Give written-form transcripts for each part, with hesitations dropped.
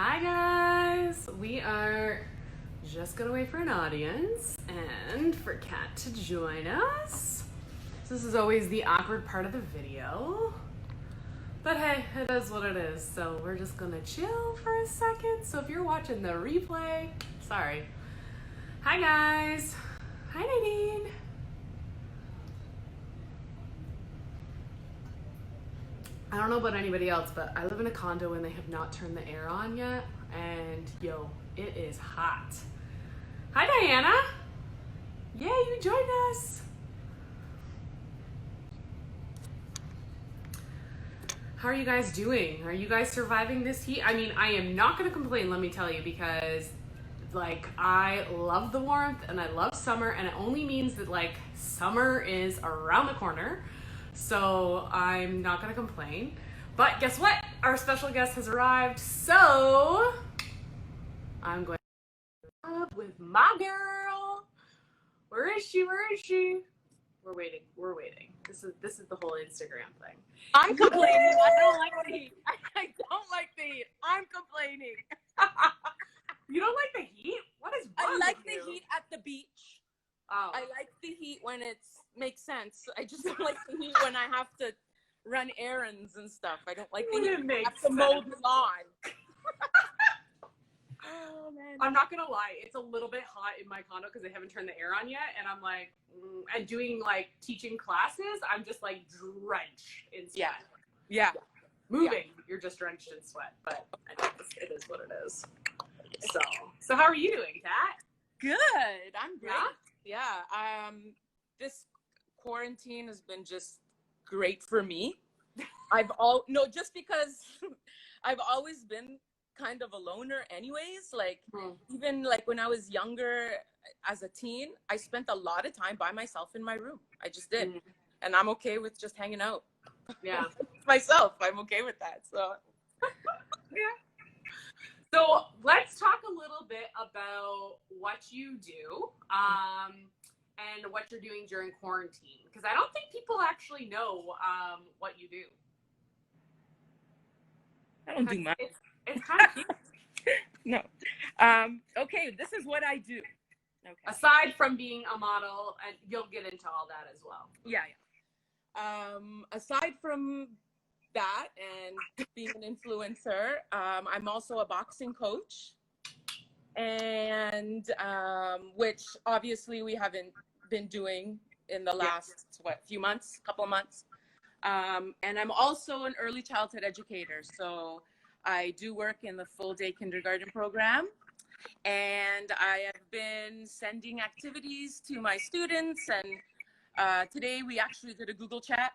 Hi guys! We are just gonna wait for an audience and for Kat to join us. So this is always the awkward part of the video. But hey, it is what it is. So we're just gonna chill for a second. So if you're watching the replay, sorry. Hi guys! Hi Nadine! I don't know about anybody else, but I live in a condo and they have not turned the air on yet. And yo, it is hot. Hi Diana! Yay, you joined us! How are you guys doing? Are you guys surviving this heat? I mean, I am not gonna complain, let me tell you, because like I love the warmth and I love summer, and it only means that like summer is around the corner. So I'm not gonna complain. But guess what? Our special guest has arrived, so I'm going up with my girl. Where is she? Where is she? We're waiting. We're waiting. This is the whole Instagram thing. I'm complaining. I don't like the heat. I don't like the heat. I'm complaining. You don't like the heat? What is wrong I like with you? the heat at the beach. Oh. I like the heat when it makes sense. I just don't like the heat when I have to run errands and stuff. I don't like the heat when I have to mow the lawn. Oh, man. I'm not gonna lie, it's a little bit hot in my condo because they haven't turned the air on yet, and I'm like, and doing like teaching classes, I'm just like drenched in sweat. Yeah. Moving, you're just drenched in sweat, but it is what it is. So how are you doing, Kat? Good. I'm great. Yeah. This quarantine has been just great for me. Just because I've always been kind of a loner anyways. Like even like when I was younger as a teen, I spent a lot of time by myself in my room. I just did. And I'm okay with just hanging out. Yeah. Myself. I'm okay with that. So yeah. So let's talk a little bit about what you do and what you're doing during quarantine, because I don't think people actually know what you do. I don't do much. It's kind of cute. No. Okay, this is what I do. Okay. Aside from being a model, and you'll get into all that as well. Yeah. Aside from that and being an influencer, I'm also a boxing coach, and which obviously we haven't been doing in the last couple of months. And I'm also an early childhood educator, so I do work in the full day kindergarten program, and I have been sending activities to my students, and today we actually did a Google chat.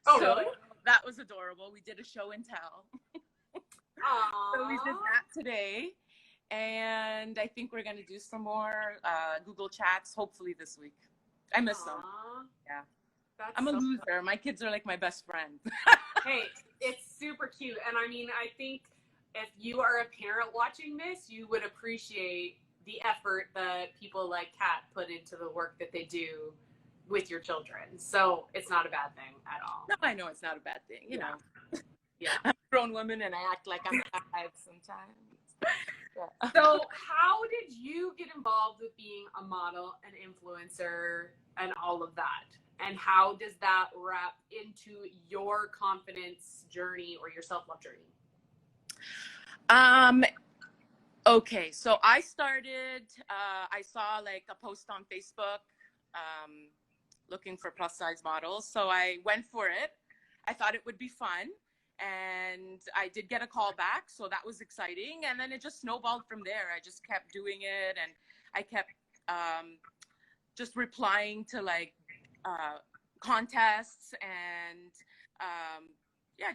Oh, so really? That was adorable. We did a show and tell. Aww. So we did that today, and I think we're going to do some more Google chats hopefully this week. I miss them. Yeah. I'm a loser. My kids are like my best friend. Hey, it's super cute. And I mean, I think if you are a parent watching this, you would appreciate the effort that people like Kat put into the work that they do with your children. So it's not a bad thing at all. No, I know it's not a bad thing. You know. Yeah. I'm a grown woman and I act like I'm 5 sometimes. Yeah. So how did you get involved with being a model, an influencer, and all of that? And how does that wrap into your confidence journey or your self-love journey? Okay, so I started, I saw like a post on Facebook looking for plus size models. So I went for it. I thought it would be fun. And I did get a call back. So that was exciting. And then it just snowballed from there. I just kept doing it. And I kept just replying to like contests and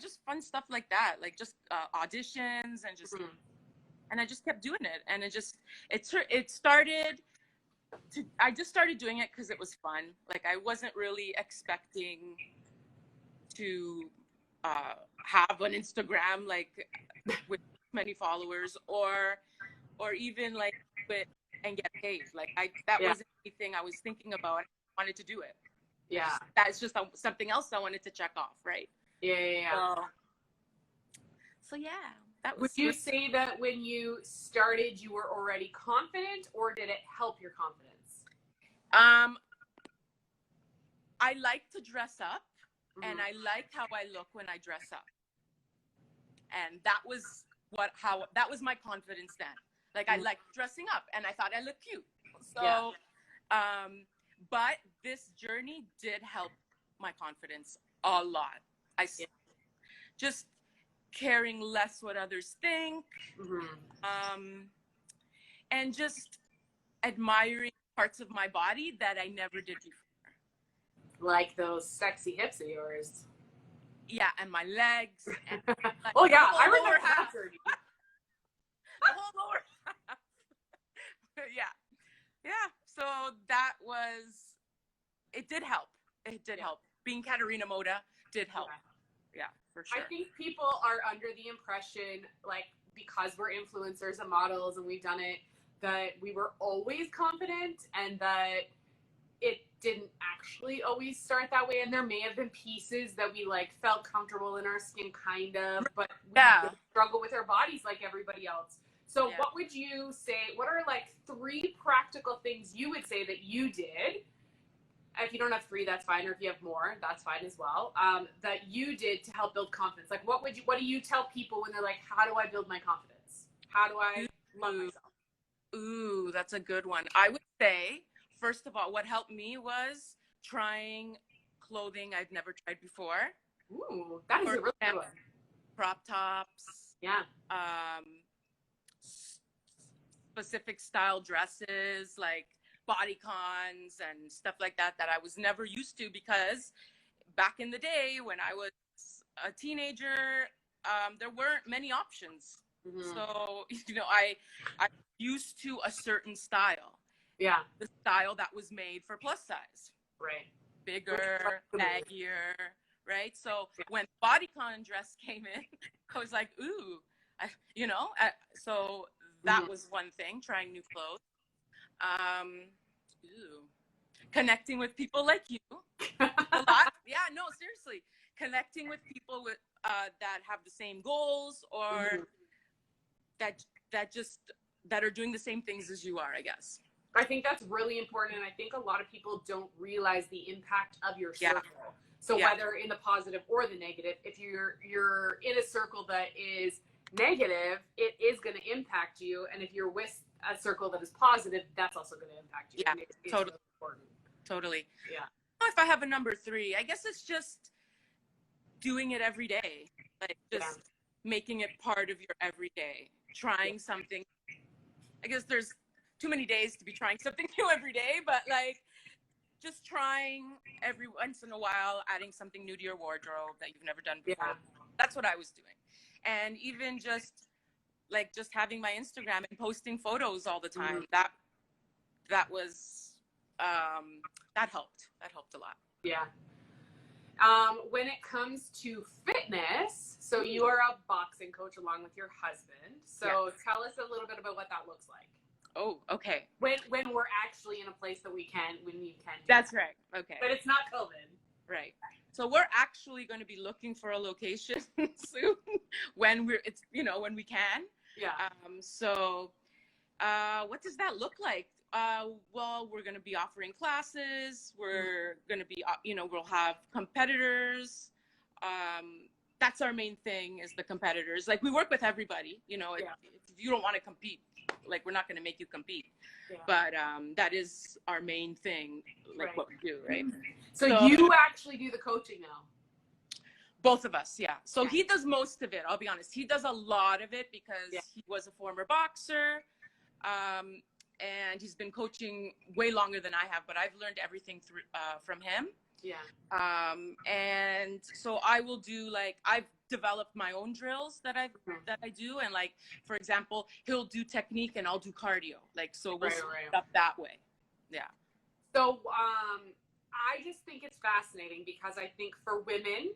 just fun stuff like that, like just auditions and just and I just kept doing it, and I just started doing it because it was fun. Like I wasn't really expecting to have an Instagram like with many followers or even like quit and get paid. Like that wasn't anything I was thinking about. I wanted to do it. Yeah. That's just something else I wanted to check off, right? Yeah. So yeah. that Would was you say that when you started, you were already confident, or did it help your confidence? I like to dress up, Mm-hmm. and I like how I look when I dress up. And that was that was my confidence then. Like, I liked dressing up and I thought I looked cute. So, but this journey did help my confidence a lot. Just caring less what others think, and just admiring parts of my body that I never did before. Like those sexy hips of yours. Yeah, and my legs. And like, oh yeah, I lower remember half. that journey. The whole lower half. Yeah. So that was, it did help. It did help. Being Caterina Moda did help. Yeah, for sure. I think people are under the impression, like, because we're influencers and models and we've done it, that we were always confident, and that it didn't actually always start that way. And there may have been pieces that we like felt comfortable in our skin, kind of, but we did struggle with our bodies like everybody else. So what would you say, what are like 3 practical things you would say that you did? If you don't have 3, that's fine. Or if you have more, that's fine as well. That you did to help build confidence. Like, what do you tell people when they're like, how do I build my confidence? How do I love myself? Ooh, that's a good one. I would say, first of all, what helped me was trying clothing I've never tried before. Ooh, that is a really good one. Crop tops. Yeah. Specific style dresses, like bodycons and stuff like that I was never used to, because back in the day when I was a teenager, there weren't many options. So, I used to a certain style. Yeah. The style that was made for plus size. Right. Bigger, baggier, right? So when bodycon dress came in, I was like, ooh, so that was one thing, trying new clothes. Connecting with people like you a lot. Yeah, no, seriously. Connecting with people with that have the same goals, or that are doing the same things as you are, I guess. I think that's really important, and I think a lot of people don't realize the impact of your circle. So whether in the positive or the negative, if you're in a circle that is negative, it is going to impact you, and if you're with a circle that is positive, that's also going to impact you. Yeah, it's totally important. Totally. Yeah. If I have a number 3, I guess it's just doing it every day, like just making it part of your everyday. Trying something. I guess there's too many days to be trying something new every day, but like just trying every once in a while, adding something new to your wardrobe that you've never done before. Yeah. That's what I was doing. And even just having my Instagram and posting photos all the time, that was that helped a lot. Yeah. When it comes to fitness, so you are a boxing coach along with your husband. So tell us a little bit about what that looks like. Oh, okay. When we're actually in a place that when you can do That's that. right. Okay. But it's not COVID. Right. So we're actually going to be looking for a location soon when we can. Yeah. So what does that look like? Well, we're going to be offering classes. We're going to be, we'll have competitors. That's our main thing, is the competitors. Like, we work with everybody, if you don't want to compete, like, we're not going to make you compete. Yeah. But that is our main thing, like what we do, right? So you actually do the coaching now? Both of us, yeah. So he does most of it, I'll be honest. He does a lot of it because he was a former boxer. And he's been coaching way longer than I have, but I've learned everything from him. Yeah. And so I will do, like, I've developed my own drills that I do, and, like, for example, he'll do technique and I'll do cardio, like, so we'll split it up that way. Yeah. So I just think it's fascinating, because I think for women,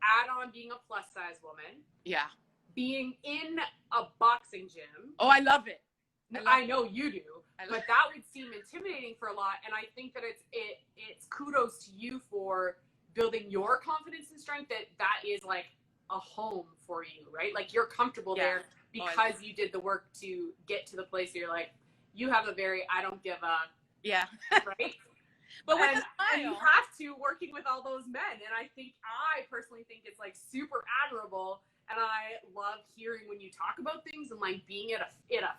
add on being a plus size woman. Yeah. Being in a boxing gym. Oh, I love it. I know you do, but that would seem intimidating for a lot. And I think that it's kudos to you for building your confidence and strength. That is like a home for you, right? Like you're comfortable there because you did the work to get to the place where you're like, you have a very, I don't give a, right? But with and you have to, working with all those men. And I personally think it's like super admirable. And I love hearing when you talk about things and like being at a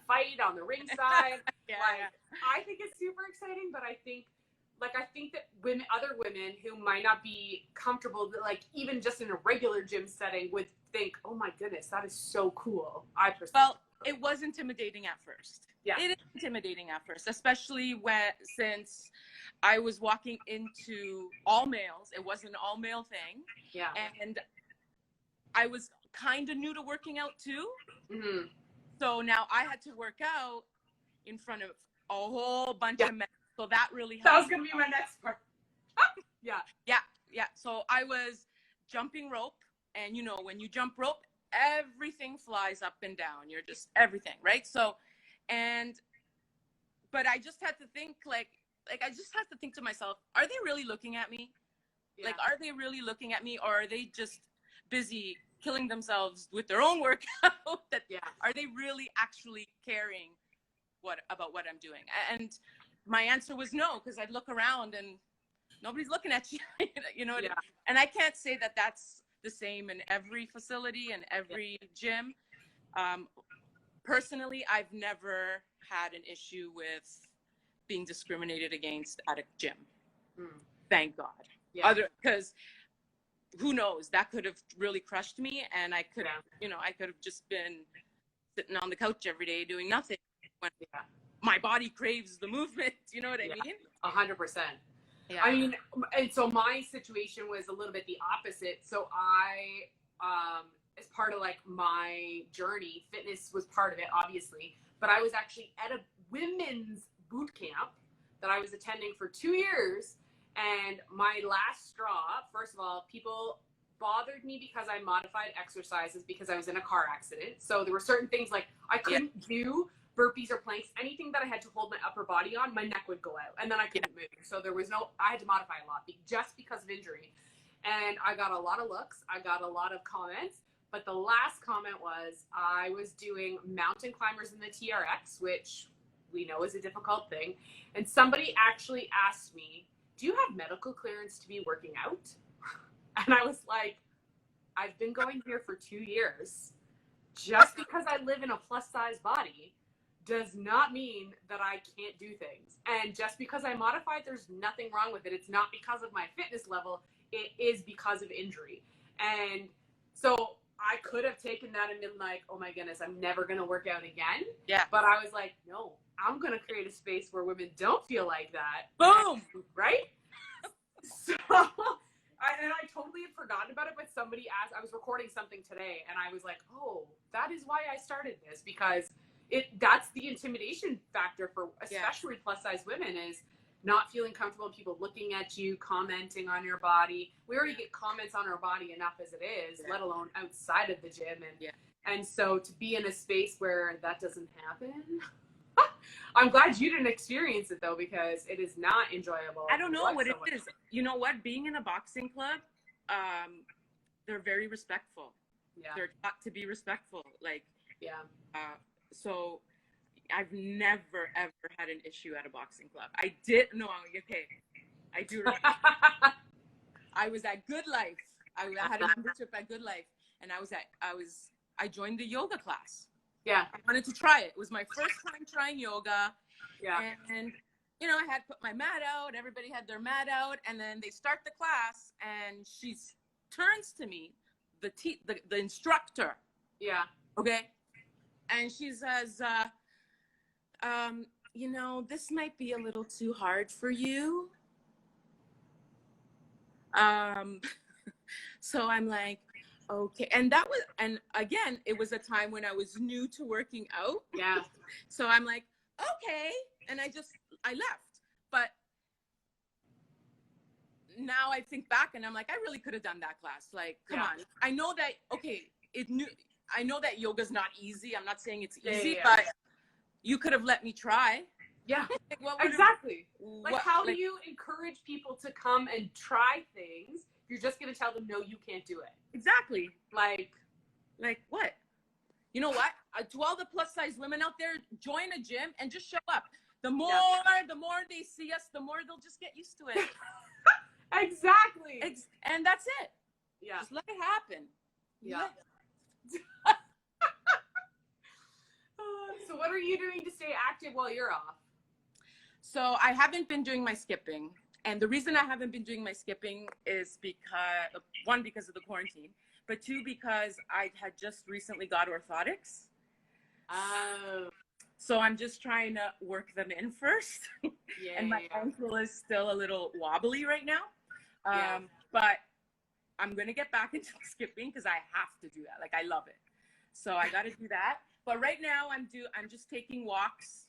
fight on the ringside. I think it's super exciting, but I think that other women who might not be comfortable, like even just in a regular gym setting, would think, oh my goodness, that is so cool. It was intimidating at first. Yeah. It is intimidating at first, especially since I was walking into all males. It was an all male thing. Yeah. And I was kind of new to working out too. Mm-hmm. So now I had to work out in front of a whole bunch of men. So that really helped. That was going to be my next part. Yeah. So I was jumping rope, and you know, when you jump rope, everything flies up and down. You're just everything, right? So, but I just had to think I just had to think to myself, are they really looking at me? Yeah. Like, are they really looking at me, or are they just busy killing themselves with their own workout? Are they really actually caring about what I'm doing? And my answer was no, because I'd look around and nobody's looking at you. You know what I mean? And I can't say that that's the same in every facility and every gym. Personally, I've never had an issue with being discriminated against at a gym. Thank God. Because who knows, that could have really crushed me, and I could have, I could have just been sitting on the couch every day doing nothing when my body craves the movement. You know what I mean? 100%. Yeah. I mean, and so my situation was a little bit the opposite. So I, as part of like my journey, fitness was part of it, obviously, but I was actually at a women's boot camp that I was attending for 2 years. And my last straw, first of all, people bothered me because I modified exercises because I was in a car accident. So there were certain things like I couldn't do burpees or planks, anything that I had to hold my upper body on, my neck would go out and then I couldn't move. So I had to modify a lot just because of injury. And I got a lot of looks. I got a lot of comments. But the last comment was I was doing mountain climbers in the TRX, which we know is a difficult thing. And somebody actually asked me, do you have medical clearance to be working out? And I was like, I've been going here for 2 years. Just because I live in a plus size body does not mean that I can't do things. And just because I modified, there's nothing wrong with it. It's not because of my fitness level. It is because of injury. And so I could have taken that and been like, oh my goodness, I'm never going to work out again. Yeah. But I was like, no, I'm going to create a space where women don't feel like that. Boom. Right? So, I totally had forgotten about it, but somebody asked, I was recording something today and I was like, oh, that is why I started this, because that's the intimidation factor for especially plus size women, is not feeling comfortable, people looking at you, commenting on your body. We already get comments on our body enough as it is, let alone outside of the gym. And so to be in a space where that doesn't happen, I'm glad you didn't experience it though, because it is not enjoyable. I don't know what it is. You know what? Being in a boxing club, they're very respectful. Yeah. They're taught to be respectful. So I've never, ever had an issue at a boxing club. I do remember. I was at Good Life. I had a membership at Good Life, and I joined the yoga class. Yeah. I wanted to try it. It was my first time trying yoga. Yeah. And I had put my mat out. Everybody had their mat out, and then they start the class, and she turns to me, the instructor. Yeah. Okay. And she says, this might be a little too hard for you. So I'm like, okay. And again, it was a time when I was new to working out. Yeah. So I'm like, okay. And I left. But now I think back and I'm like, I really could have done that class. Like, come on. I know that, I know that yoga's not easy. I'm not saying it's easy, but you could have let me try. Yeah, exactly. How do you encourage people to come and try things? you're just going to tell them, no, you can't do it. Exactly. Like what? You know what? To all the plus size women out there, join a gym and just show up. The more they see us, the more they'll just get used to it. Exactly. And that's it. Yeah. Just let it happen. Yeah. So what are you doing to stay active while you're off? So I haven't been doing my skipping. And the reason I haven't been doing my skipping is because, one, because of the quarantine, but two, because I had just recently got orthotics. Oh. So I'm just trying to work them in first. Yeah. And my ankle is still a little wobbly right now. Yeah. But I'm going to get back into skipping because I have to do that. Like, I love it. So I got to do that. But right now I'm just taking walks,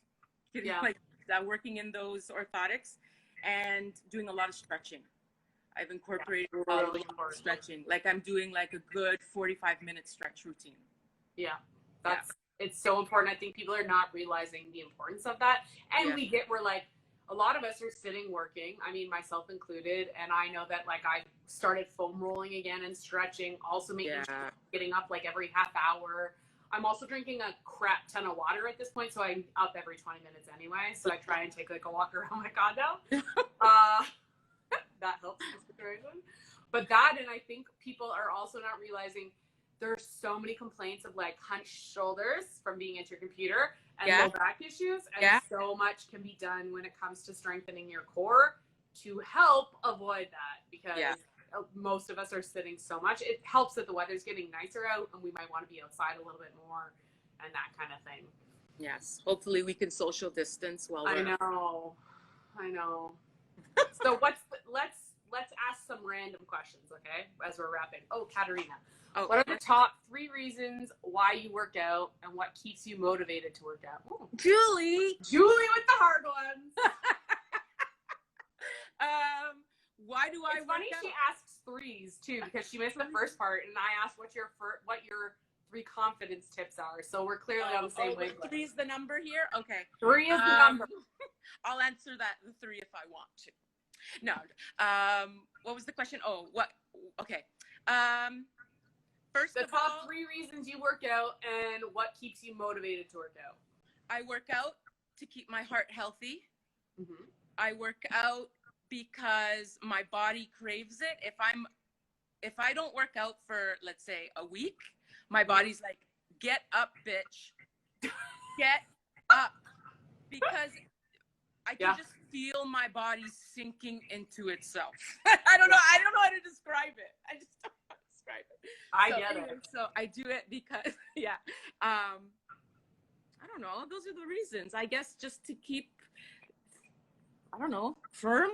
working in those orthotics and doing a lot of stretching. I've incorporated a lot of stretching. Like, I'm doing like a good 45-minute stretch routine. Yeah. It's so important. I think people are not realizing the importance of that. And we're like, a lot of us are sitting working. I mean, myself included. And I know that like I started foam rolling again and stretching, also making sure getting up like every half hour. I'm also drinking a crap ton of water at this point. So I'm up every 20 minutes anyway. So I try and take like a walk around my condo. That helps in the situation. But that, and I think people are also not realizing there's so many complaints of like hunched shoulders from being at your computer and low back issues. And so much can be done when it comes to strengthening your core to help avoid that, because most of us are sitting so much. It helps that the weather's getting nicer out and we might want to be outside a little bit more and that kind of thing. Yes. Hopefully we can social distance while we're... I know. So let's ask some random questions, okay? As we're wrapping. Oh, Caterina. What are the top 3 reasons why you work out and what keeps you motivated to work out? Ooh. Julie with the hard ones. Why do I It's funny she asks 3s too, because she missed the first part and I asked what your 3 confidence tips are. So we're clearly on the same wavelength. 3 is the number here? Okay. 3 is the number. I'll answer the 3 if I want to. No. What was the question? Okay. First the of all, top 3 reasons you work out and what keeps you motivated to work out. I work out to keep my heart healthy. Mm-hmm. I work out because my body craves it. If I don't work out for, let's say, a week, my body's like, get up, bitch. Get up. Because I can just feel my body sinking into itself. I don't know how to describe it. I just don't know how to describe it. I get it. So I do it because, I don't know. Those are the reasons. I guess just to keep, I don't know, firm.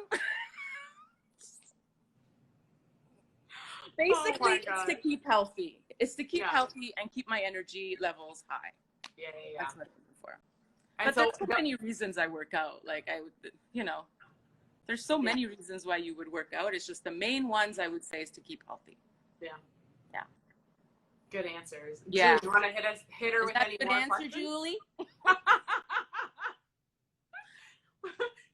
Basically, it's to keep healthy. It's to keep healthy and keep my energy levels high. Yeah. That's what I'm looking for. But there's so many reasons I work out. Like there's so many reasons why you would work out. It's just the main ones I would say is to keep healthy. Yeah. Good answers. Yeah. Julie, you want to hit her with any more questions? Julie?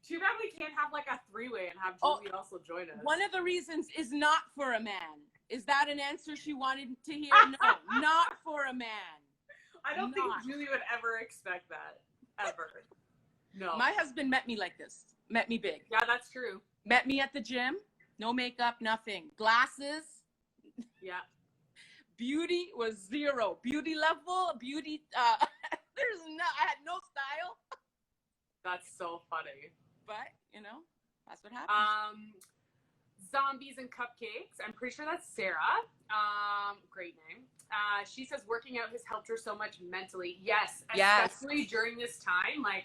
Too bad we can't have like a 3-way and have Julie also join us. One of the reasons is not for a man. Is that an answer she wanted to hear? No, not for a man. I don't think Julie would ever expect that. Ever. No. My husband met me like this. Met me big. Yeah, that's true. Met me at the gym. No makeup, nothing. Glasses. Yeah. Beauty was 0. Beauty level, I had no style. That's so funny. But, that's what happened. Zombies and Cupcakes. I'm pretty sure that's Sarah. Great name. She says working out has helped her so much mentally. Yes. Especially during this time. Like,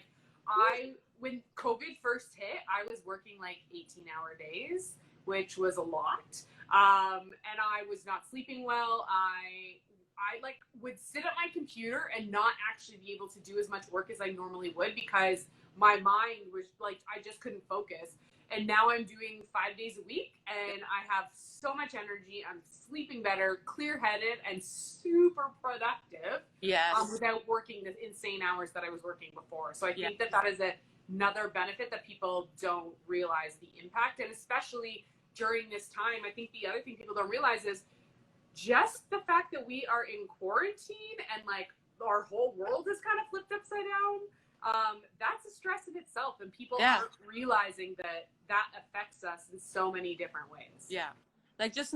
when COVID first hit, I was working like 18-hour days, which was a lot. And I was not sleeping well. I like would sit at my computer and not actually be able to do as much work as I normally would because my mind was like, I just couldn't focus. And now I'm doing 5 days a week and I have so much energy. I'm sleeping better, clear-headed, and super productive. Yes. Without working the insane hours that I was working before. So I think that is another benefit that people don't realize the impact. And especially during this time, I think the other thing people don't realize is just the fact that we are in quarantine and like our whole world is kind of flipped upside down. That's a stress in itself, and people aren't realizing that that affects us in so many different ways. Yeah, like just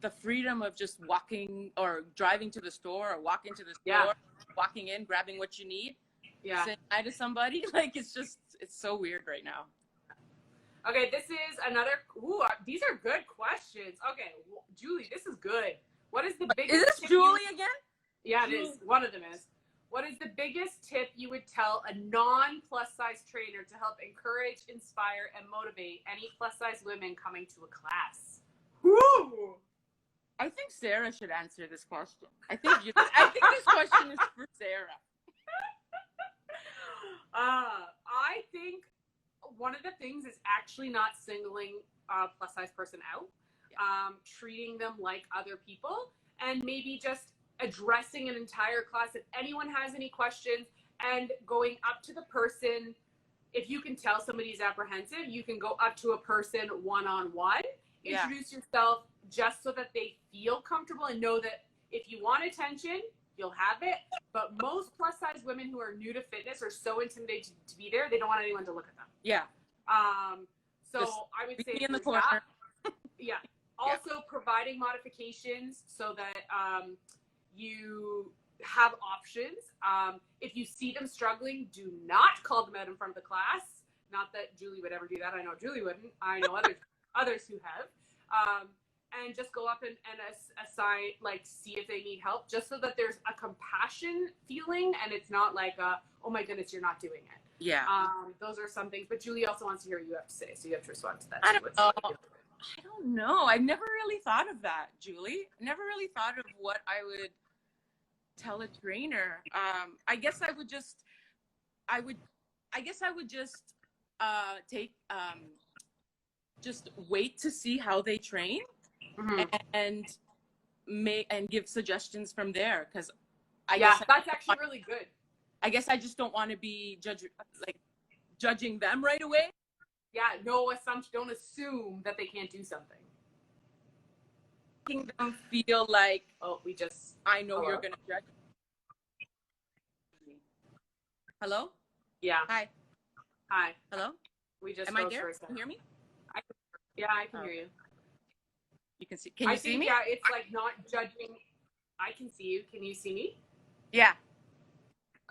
the freedom of just walking or driving to the store or walking to the store, walking in, grabbing what you need, saying hi to somebody. Like it's so weird right now. Okay, this is another. These are good questions. Okay, Julie, this is good. What is the biggest? Is this Julie again? Yeah, it is. One of them is. What is the biggest tip you would tell a non-plus size trainer to help encourage, inspire, and motivate any plus size women coming to a class? Woo! I think Sarah should answer this question. I think this question is for Sarah. I think one of the things is actually not singling a plus size person out, treating them like other people, and maybe just addressing an entire class if anyone has any questions, and going up to the person. If you can tell somebody's apprehensive, you can go up to a person one-on-one, introduce yourself just so that they feel comfortable and know that if you want attention, you'll have it. But most plus size women who are new to fitness are so intimidated to be there, they don't want anyone to look at them. Yeah. So just I would say in the corner. Yeah. Also providing modifications so that you have options. If you see them struggling, do not call them out in front of the class. Not that Julie would ever do that. I know Julie wouldn't. I know others who have. And just go up and assign, like, see if they need help, just so that there's a compassion feeling and it's not like, oh my goodness, you're not doing it. Yeah. Those are some things. But Julie also wants to hear what you have to say, so you have to respond to that. I don't know. I've never really thought of that, Julie. Never really thought of what I would tell a trainer. I guess I would just take just wait to see how they train, and give suggestions from there. Because that's actually really good. I guess I just don't want to be judging them right away. Yeah, no assumption. Don't assume that they can't do something. Making them feel like, I know Hello? you're gonna judge me. Hello? Yeah. Hi. Hello? Am I there? Can you hear me? I can hear you. You can see. Can you see me? Yeah, it's like not judging. I can see you. Can you see me? Yeah.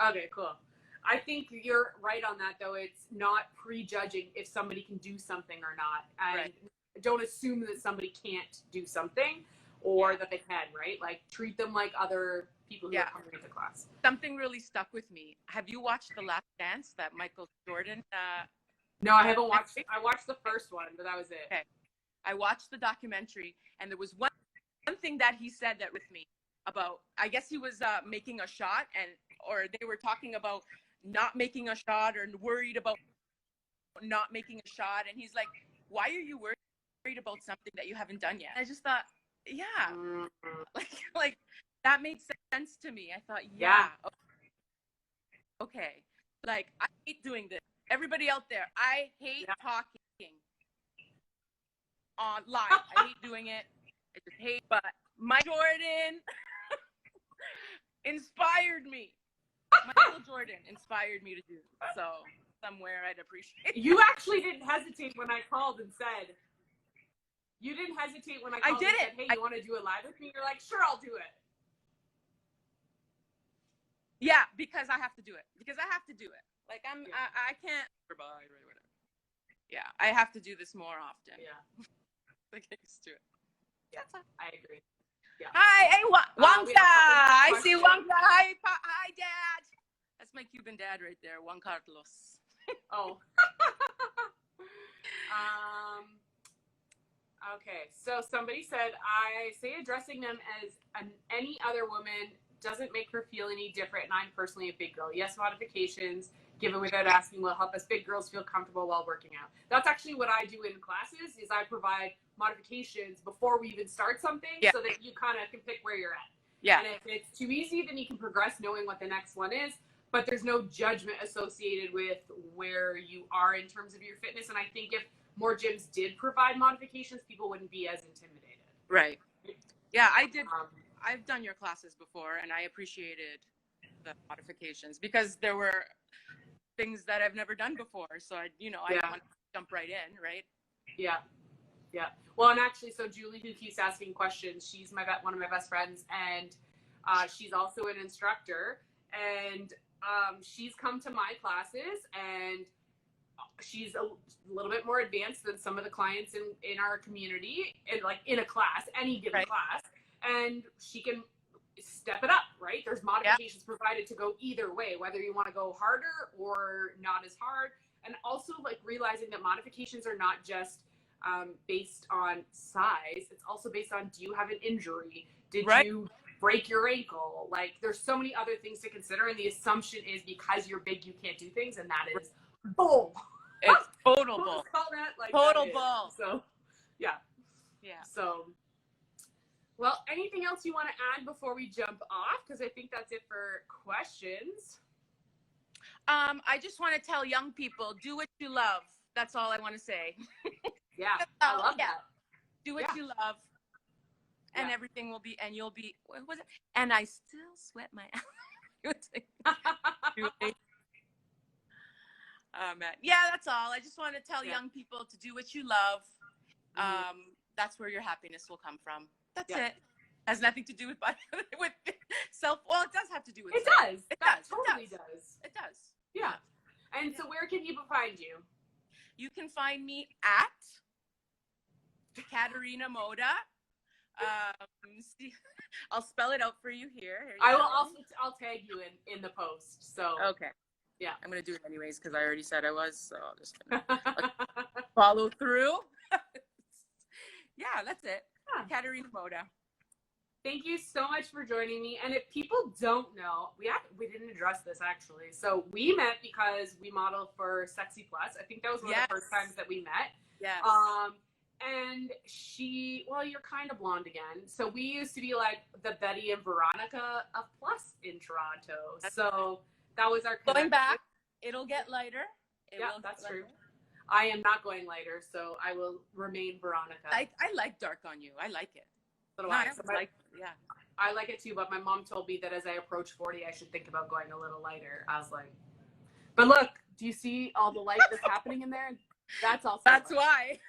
Okay, cool. I think you're right on that, though. It's not prejudging if somebody can do something or not. And don't assume that somebody can't do something or that they can, right? Like, treat them like other people who are coming into class. Something really stuck with me. Have you watched The Last Dance that Michael Jordan? No, I haven't watched it. I watched the first one, but that was it. Okay. I watched the documentary, and there was one thing that he said that with me about, I guess he was making a shot, or they were talking about not making a shot or worried about not making a shot. And he's like, why are you worried about something that you haven't done yet? I just thought, like that made sense to me. I thought, okay. Like, I hate doing this. Everybody out there, I hate talking on live. I hate doing it. I just hate, but Michael Jordan inspired me. Michael Jordan inspired me to do it. So somewhere I'd appreciate it. You actually didn't hesitate when I called and said, hey, you want to do it live with me? You're like, sure, I'll do it. Yeah, because I have to do it. Like, I can't. Yeah, I have to do this more often. Yeah. Like, I used to it. Yeah, I agree. Yeah. Hi, hey, Wonka. I see Wonka. Hi, Dad. That's my Cuban dad right there, Juan Carlos. Oh. Okay, so somebody said, I say addressing them as any other woman doesn't make her feel any different, and I'm personally a big girl. Yes, modifications given without asking will help us big girls feel comfortable while working out. That's actually what I do in classes, is I provide modifications before we even start something so that you kind of can pick where you're at. Yeah. And if it's too easy, then you can progress knowing what the next one is, but there's no judgment associated with where you are in terms of your fitness. And I think if more gyms did provide modifications, people wouldn't be as intimidated. Right. Yeah, I did. Um, I've done your classes before, and I appreciated the modifications because there were things that I've never done before. So I didn't want to jump right in, right? Yeah. Yeah. Well, and actually, so Julie, who keeps asking questions, she's one of my best friends, and she's also an instructor, and she's come to my classes, and she's a little bit more advanced than some of the clients in our community, and like in a class, any given class, and she can step it up, right? There's modifications provided to go either way, whether you want to go harder or not as hard, and also like realizing that modifications are not just based on size. It's also based on, do you have an injury? Did you break your ankle? Like, there's so many other things to consider, and the assumption is because you're big, you can't do things, and that is bull. It's total bull. Like total bull. So, yeah. So, well, anything else you want to add before we jump off? Because I think that's it for questions. I just want to tell young people, do what you love. That's all I want to say. Yeah, I love that. Do what you love, and everything will be, and you'll be, what was it? And I still sweat my ass. Man. Yeah, that's all. I just want to tell young people to do what you love. That's where your happiness will come from. That's it. Has nothing to do with self. Well, it does have to do with it. Self. Does. It that does. Totally does. It does. Yeah. And so where can people find you? You can find me at Caterina Moda. I'll spell it out for you here. I will also. I'll tag you in the post. So okay. Yeah, I'm gonna do it anyways because I already said I was. So I'll just follow through. Yeah, that's it. Caterina Moda. Thank you so much for joining me. And if people don't know, we didn't address this actually. So we met because we modeled for Sexy Plus. I think that was one of the first times that we met. Yes. And you're kind of blonde again. So we used to be like the Betty and Veronica of Plus in Toronto. So that was our connection. Going back, it'll get lighter. That's true. I am not going lighter, so I will remain Veronica. I like dark on you. I like it. So I like it too, but my mom told me that as I approach 40, I should think about going a little lighter. I was like, but look, do you see all the light that's happening in there? That's also why.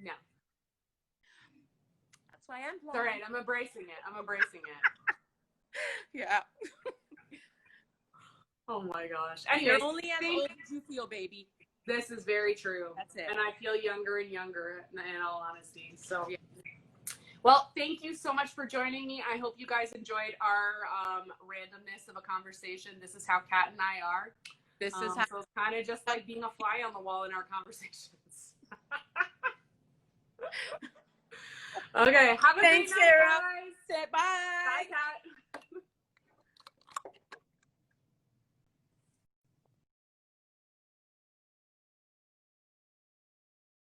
No. That's why I'm blonde. It's all right. I'm embracing it. Yeah. Oh my gosh. Anyways, you're only as old as you feel, baby. This is very true. That's it. And I feel younger and younger, in all honesty. So, well, thank you so much for joining me. I hope you guys enjoyed our randomness of a conversation. This is how Kat and I are. This is how. So it's kind of just like being a fly on the wall in our conversations. Okay. Have a Thanks, great night, Sarah. guys. Say bye.